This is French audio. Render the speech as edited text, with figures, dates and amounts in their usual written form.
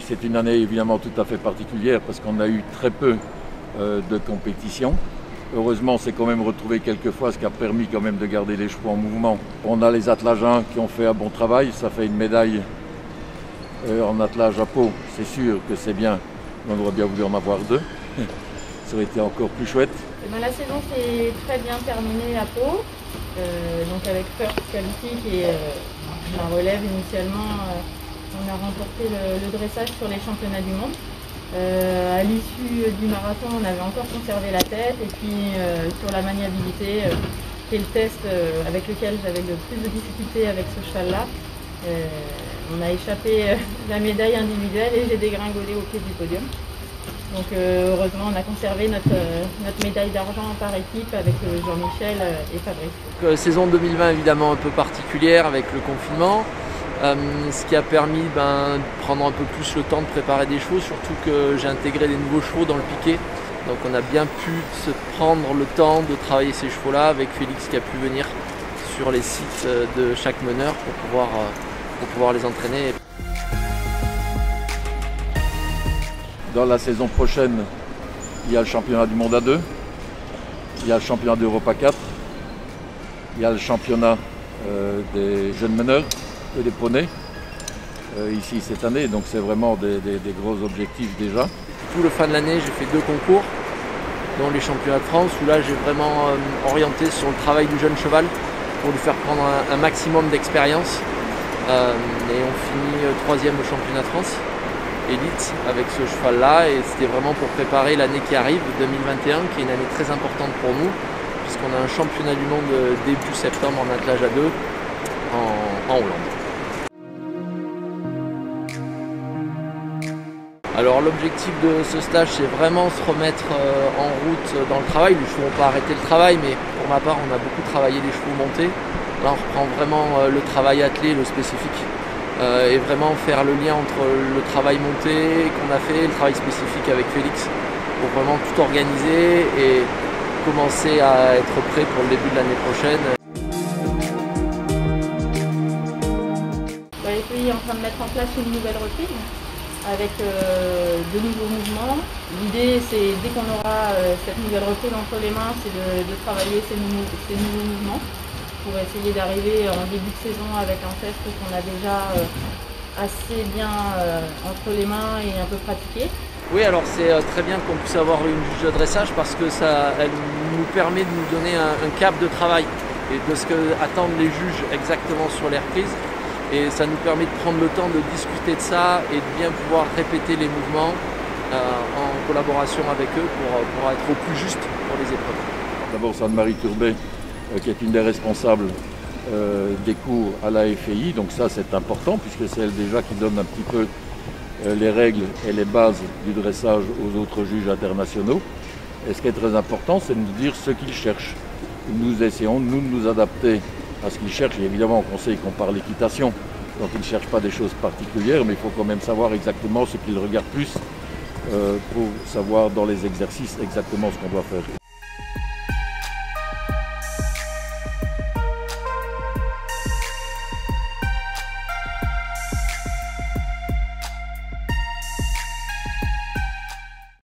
c'est une année évidemment tout à fait particulière parce qu'on a eu très peu de compétitions. Heureusement, on s'est quand même retrouvé quelques fois, ce qui a permis quand même de garder les chevaux en mouvement. On a les attelageants qui ont fait un bon travail, ça fait une médaille en attelage à Pau, c'est sûr que c'est bien, mais on aurait bien voulu en avoir deux. Ça aurait été encore plus chouette. La saison s'est très bien terminée à Pau, donc avec First Qualifique et la relève initialement. On a remporté le dressage sur les championnats du monde. À l'issue du marathon, on avait encore conservé la tête et puis sur la maniabilité, qui est le test avec lequel j'avais le plus de difficultés avec ce cheval-là. On a échappé la médaille individuelle et j'ai dégringolé au pied du podium. Donc heureusement, on a conservé notre médaille d'argent par équipe avec Jean-Michel et Fabrice. Saison 2020 évidemment un peu particulière avec le confinement. Ce qui a permis de prendre un peu plus le temps de préparer des chevaux, surtout que j'ai intégré des nouveaux chevaux dans le piquet. Donc on a bien pu se prendre le temps de travailler ces chevaux-là avec Félix qui a pu venir sur les sites de chaque meneur pour pouvoir les entraîner. Dans la saison prochaine, il y a le championnat du monde à 2, il y a le championnat d'Europe à 4, il y a le championnat des jeunes meneurs, des poneys, ici cette année, donc c'est vraiment des gros objectifs déjà. Tout le fin de l'année, j'ai fait 2 concours, dont les championnats de France, où là j'ai vraiment orienté sur le travail du jeune cheval pour lui faire prendre un maximum d'expérience. Et on finit 3e au championnat de France élite avec ce cheval-là, et c'était vraiment pour préparer l'année qui arrive, 2021, qui est une année très importante pour nous, puisqu'on a un championnat du monde début septembre en attelage à 2 en Hollande. Alors l'objectif de ce stage, c'est vraiment se remettre en route dans le travail. Les chevaux n'ont pas arrêté le travail, mais pour ma part, on a beaucoup travaillé les chevaux montés. Là, on reprend vraiment le travail attelé, le spécifique, et vraiment faire le lien entre le travail monté qu'on a fait et le travail spécifique avec Félix, pour vraiment tout organiser et commencer à être prêt pour le début de l'année prochaine. On est en train de mettre en place une nouvelle routine avec de nouveaux mouvements. L'idée, c'est dès qu'on aura cette nouvelle routine entre les mains, c'est de travailler ces nouveaux mouvements pour essayer d'arriver en début de saison avec un test qu'on a déjà assez bien entre les mains et un peu pratiqué. Oui, alors c'est très bien qu'on puisse avoir une juge de dressage parce que elle nous permet de nous donner un cap de travail et de ce que attendent les juges exactement sur les reprises. Et ça nous permet de prendre le temps de discuter de ça et de bien pouvoir répéter les mouvements en collaboration avec eux pour être au plus juste pour les épreuves. D'abord, c'est Anne-Marie Turbet qui est une des responsables des cours à la FEI. Donc ça, c'est important puisque c'est elle déjà qui donne un petit peu les règles et les bases du dressage aux autres juges internationaux. Et ce qui est très important, c'est de nous dire ce qu'ils cherchent. Nous essayons, nous, de nous adapter à ce qu'ils cherchent. Et évidemment, on conseille qu'on parle équitation, donc ils ne cherchent pas des choses particulières, mais il faut quand même savoir exactement ce qu'ils regardent plus pour savoir dans les exercices exactement ce qu'on doit faire.